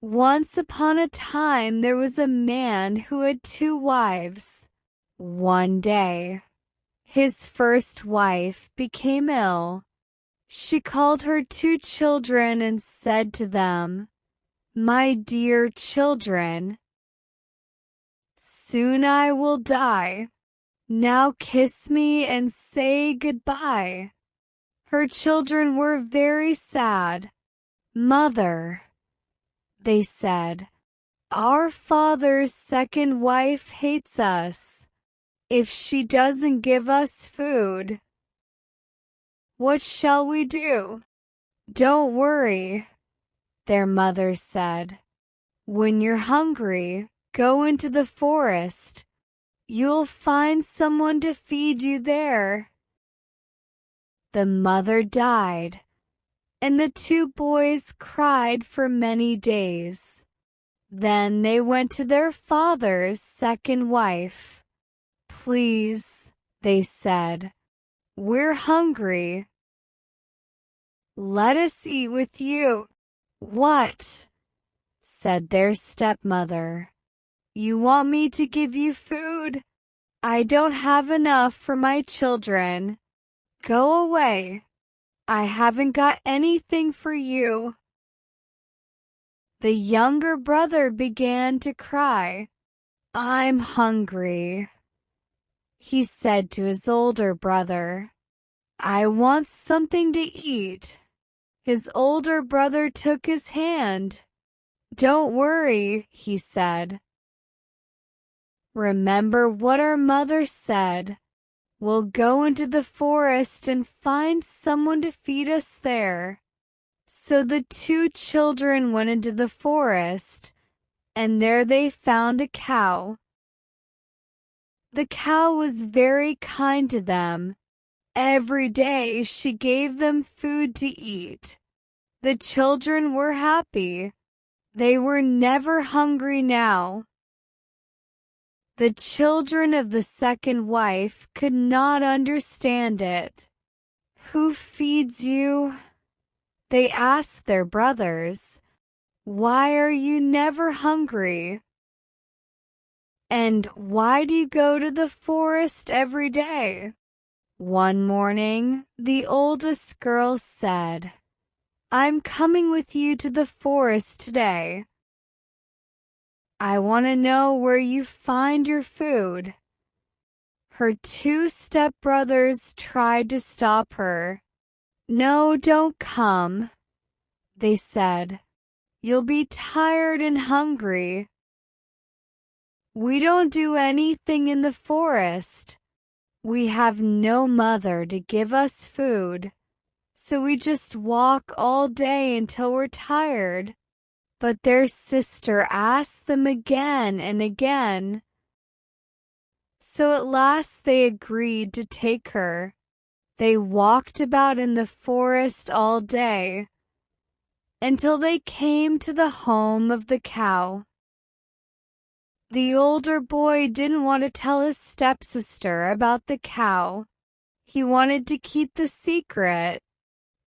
Once upon a time there was a man who had 2 wives. One day, his first wife became ill. She called her 2 children and said to them, "My dear children, soon I will die. Now kiss me and say goodbye." Her children were very sad. "Mother," they said, "our father's second wife hates us. If she doesn't give us food, what shall we do?" "Don't worry," their mother said. "When you're hungry, go into the forest. You'll find someone to feed you there." The mother died, and the 2 boys cried for many days. Then they went to their father's second wife. "Please," they said, "we're hungry. Let us eat with you." "What?" said their stepmother. "You want me to give you food? I don't have enough for my children. Go away. I haven't got anything for you." The younger brother began to cry. "I'm hungry," he said to his older brother. "I want something to eat." His older brother took his hand. "Don't worry," he said. "Remember what our mother said. We'll go into the forest and find someone to feed us there." So the 2 children went into the forest, and there they found a cow. The cow was very kind to them. Every day she gave them food to eat. The children were happy. They were never hungry now. The children of the second wife could not understand it. "Who feeds you?" they asked their brothers. "Why are you never hungry? And why do you go to the forest every day?" One morning, the oldest girl said, "I'm coming with you to the forest today. I want to know where you find your food." Her 2 stepbrothers tried to stop her. "No, don't come," they said. "You'll be tired and hungry. We don't do anything in the forest. We have no mother to give us food, so we just walk all day until we're tired." But their sister asked them again and again. So at last they agreed to take her. They walked about in the forest all day, until they came to the home of the cow. The older boy didn't want to tell his stepsister about the cow. He wanted to keep the secret,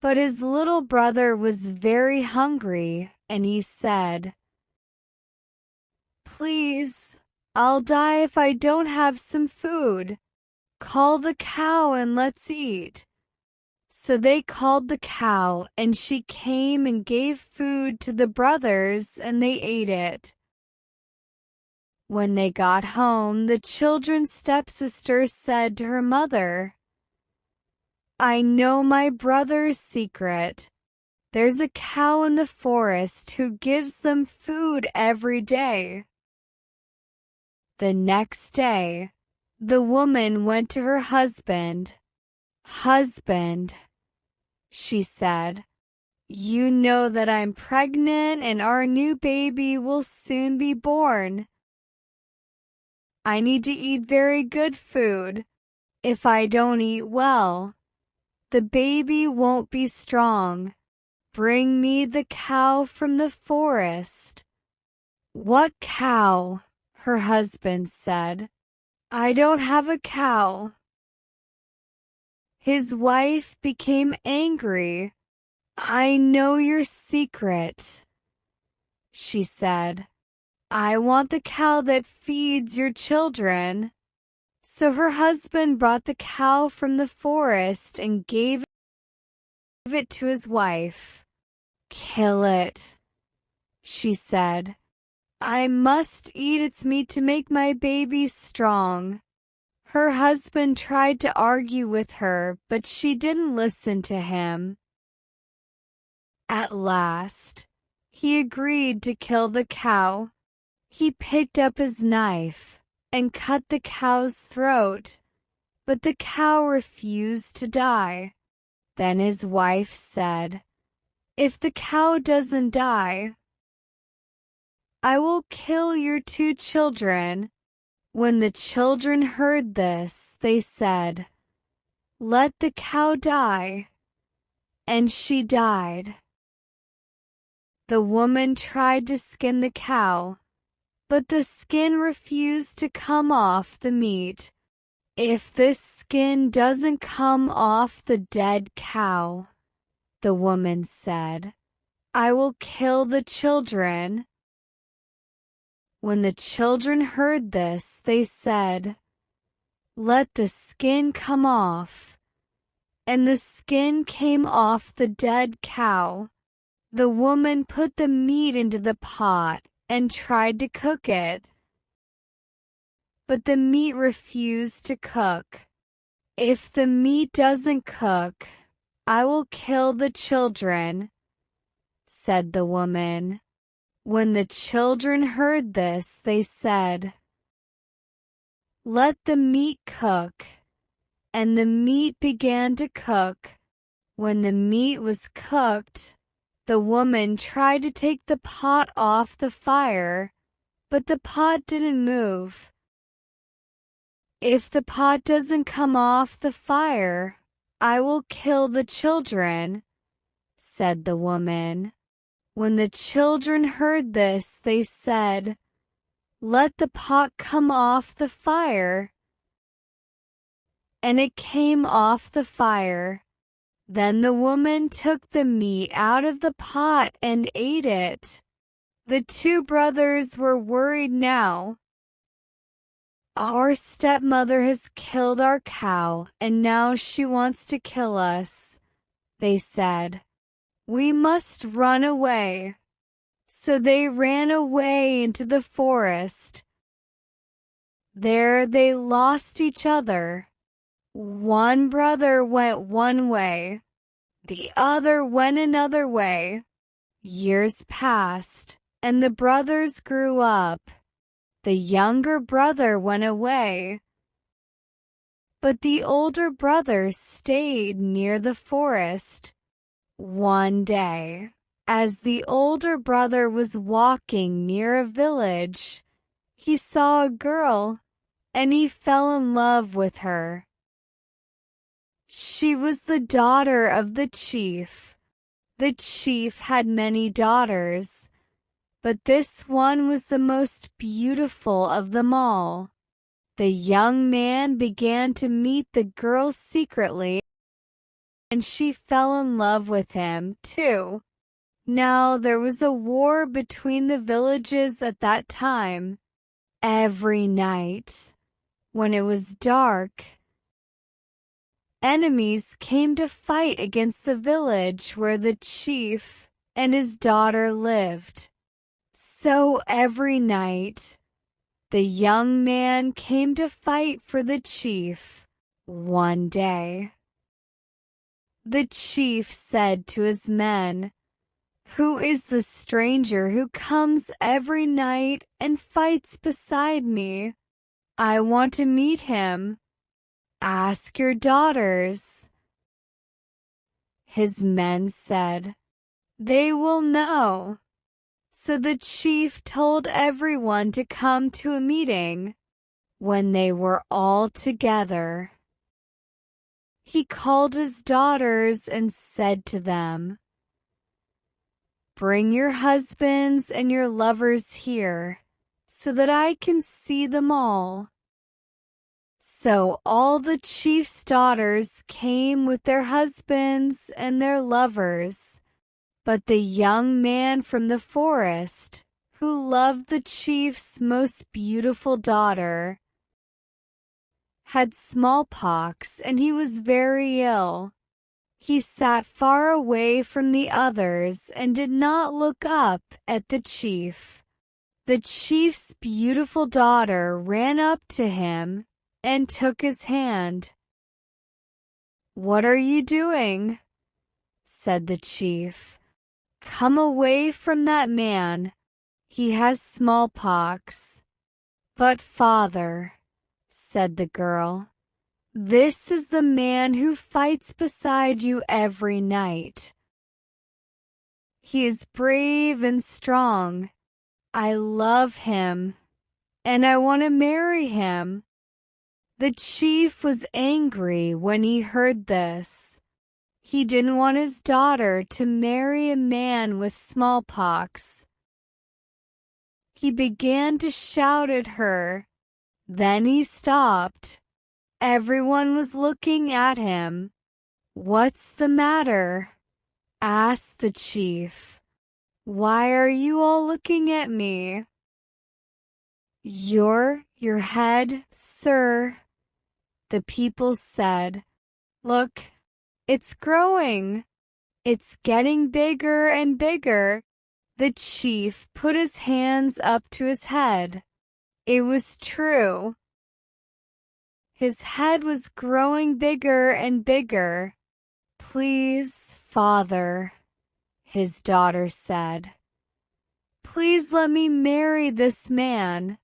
but his little brother was very hungry, and he said, "Please, I'll die if I don't have some food. Call the cow and let's eat." So they called the cow, and she came and gave food to the brothers, and they ate it. When they got home, the children's stepsister said to her mother, "I know my brother's secret. There's a cow in the forest who gives them food every day." The next day, the woman went to her husband. "Husband," she said, "you know that I'm pregnant and our new baby will soon be born. I need to eat very good food. If I don't eat well, the baby won't be strong. Bring me the cow from the forest." "What cow?" her husband said. "I don't have a cow." His wife became angry. "I know your secret. she said. "I want the cow that feeds your children." So her husband brought the cow from the forest and gave it to his wife. "Kill it," she said. "I must eat its meat to make my baby strong." Her husband tried to argue with her, but she didn't listen to him. At last, he agreed to kill the cow. He picked up his knife and cut the cow's throat, but the cow refused to die. Then his wife said, "If the cow doesn't die, I will kill your 2 children." When the children heard this, they said, "Let the cow die." And she died. The woman tried to skin the cow, but the skin refused to come off the meat. "If this skin doesn't come off the dead cow," the woman said, "I will kill the children." When the children heard this, they said, "Let the skin come off." And the skin came off the dead cow. The woman put the meat into the pot and tried to cook it, but the meat refused to cook. "If the meat doesn't cook, I will kill the children," said the woman. When the children heard this, they said, "Let the meat cook." And the meat began to cook. When the meat was cooked, the woman tried to take the pot off the fire, but the pot didn't move. "If the pot doesn't come off the fire, I will kill the children," said the woman. When the children heard this, they said, "Let the pot come off the fire." And it came off the fire. Then the woman took the meat out of the pot and ate it. The 2 brothers were worried now. "Our stepmother has killed our cow, and now she wants to kill us," they said. "We must run away." So they ran away into the forest. There they lost each other. One brother went one way, the other went another way. Years passed, and the brothers grew up. The younger brother went away, but the older brother stayed near the forest. One day, as the older brother was walking near a village, he saw a girl, and he fell in love with her. She was the daughter of the chief. The chief had many daughters, but this one was the most beautiful of them all. The young man began to meet the girl secretly, and she fell in love with him, too. Now there was a war between the villages at that time. Every night, when it was dark, enemies came to fight against the village where the chief and his daughter lived. So every night, the young man came to fight for the chief. One day, the chief said to his men, "Who is the stranger who comes every night and fights beside me? I want to meet him. Ask your daughters." His men said, "They will know." So the chief told everyone to come to a meeting. When they were all together, he called his daughters and said to them, "Bring your husbands and your lovers here, so that I can see them all." So all the chief's daughters came with their husbands and their lovers. But the young man from the forest, who loved the chief's most beautiful daughter, had smallpox and he was very ill. He sat far away from the others and did not look up at the chief. The chief's beautiful daughter ran up to him and took his hand. "What are you doing?" said the chief. "Come away from that man. He has smallpox." "But father," said the girl, "this is the man who fights beside you every night. He is brave and strong. I love him, and I want to marry him." The chief was angry when he heard this. He didn't want his daughter to marry a man with smallpox. He began to shout at her. Then he stopped. Everyone was looking at him. "What's the matter?" asked the chief. "Why are you all looking at me?" Your head, sir," the people said. "Look, it's growing. It's getting bigger and bigger." The chief put his hands up to his head. It was true. His head was growing bigger and bigger. "Please, father," his daughter said. "Please let me marry this man.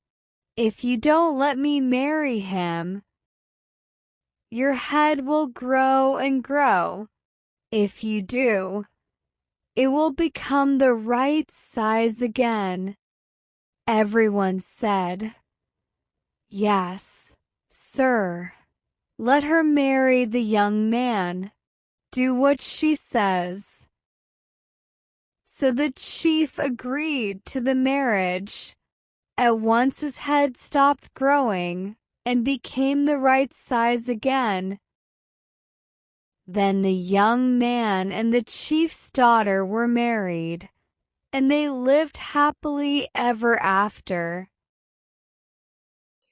If you don't let me marry him, your head will grow and grow. If you do, it will become the right size again." Everyone said, "Yes, sir. Let her marry the young man. Do what she says." So the chief agreed to the marriage. At once his head stopped growing and became the right size again. Then the young man and the chief's daughter were married, and they lived happily ever after.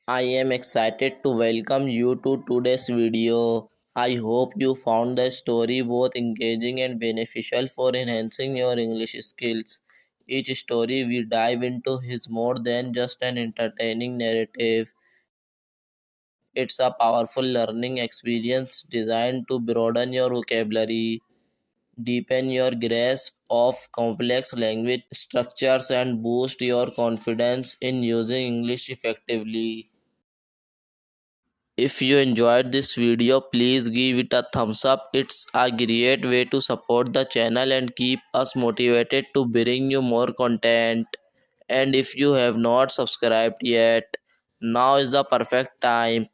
I am excited to welcome you to today's video. I hope you found the story both engaging and beneficial for enhancing your English skills. Each story we dive into is more than just an entertaining narrative. It's a powerful learning experience designed to broaden your vocabulary, deepen your grasp of complex language structures, and boost your confidence in using English effectively. If you enjoyed this video, please give it a thumbs up. It's a great way to support the channel and keep us motivated to bring you more content. And if you have not subscribed yet, now is the perfect time.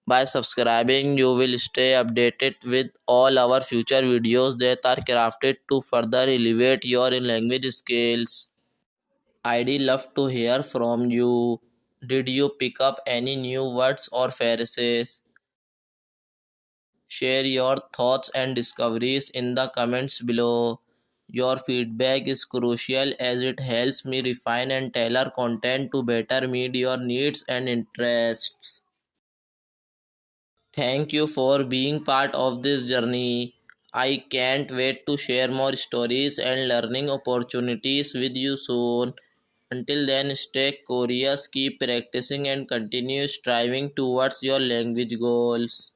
By subscribing, you will stay updated with all our future videos that are crafted to further elevate your language skills. I'd love to hear from you. Did you pick up any new words or phrases? Share your thoughts and discoveries in the comments below. Your feedback is crucial as it helps me refine and tailor content to better meet your needs and interests. Thank you for being part of this journey. I can't wait to share more stories and learning opportunities with you soon. Until then, stay curious, keep practicing, and continue striving towards your language goals.